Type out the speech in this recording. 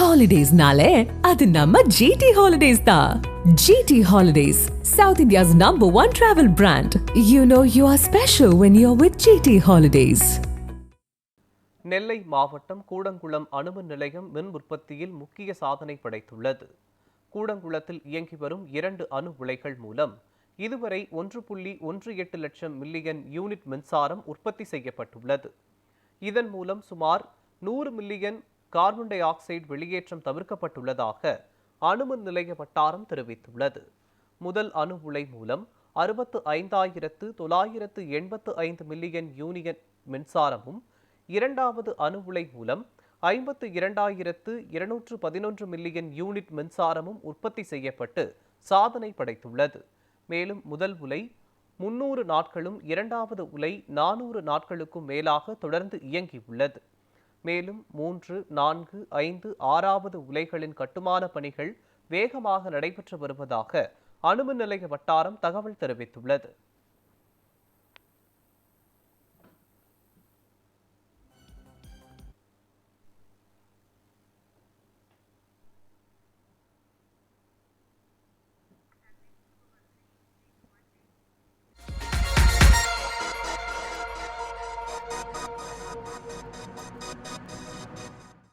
ஹாலிடேஸ்னாலே அது நம்ம ஜிடி ஹாலிடேஸ் தான். GT holidays, South India's #1 travel brand. You know you are special when you're with GT Holidays. நெல்லை மாவட்டம் கூடங்குளம் அணுமின் நிலையம் மின் உற்பத்தியில் முக்கிய சாதனை படைத்துள்ளது. கூடங்குளத்தில் இயங்கி வரும் 2 அணு உலைகள் மூலம் இதுவரை 1.18 லட்சம் மில்லியன் யூனிட் மின்சாரம் உற்பத்தி செய்யப்பட்டுள்ளது. இதன் மூலம் சுமார் 100 மில்லியன் கார்பன் டை ஆக்சைடு வெளியேற்றம் தவிர்க்கப்பட்டுள்ளதாக அணுமின் நிலைய வட்டாரம் தெரிவித்துள்ளது. முதல் அணு உலை மூலம் 65,985 மில்லியன் யூனிட் மின்சாரமும், இரண்டாவது அணு உலை மூலம் 52,211 மில்லியன் யூனிட் மின்சாரமும் உற்பத்தி செய்யப்பட்டு சாதனை படைத்துள்ளது. மேலும் முதல் உலை 300 நாட்களும், இரண்டாவது உலை 400 நாட்களுக்கும் மேலாக தொடர்ந்து இயங்கியுள்ளது. மேலும் 3, 4, 5, 6வது உலைகளின் கட்டுமான பணிகள் வேகமாக நடைபெற்று வருவதாக அணுமின் நிலைய வட்டாரம் தகவல் தெரிவித்துள்ளது.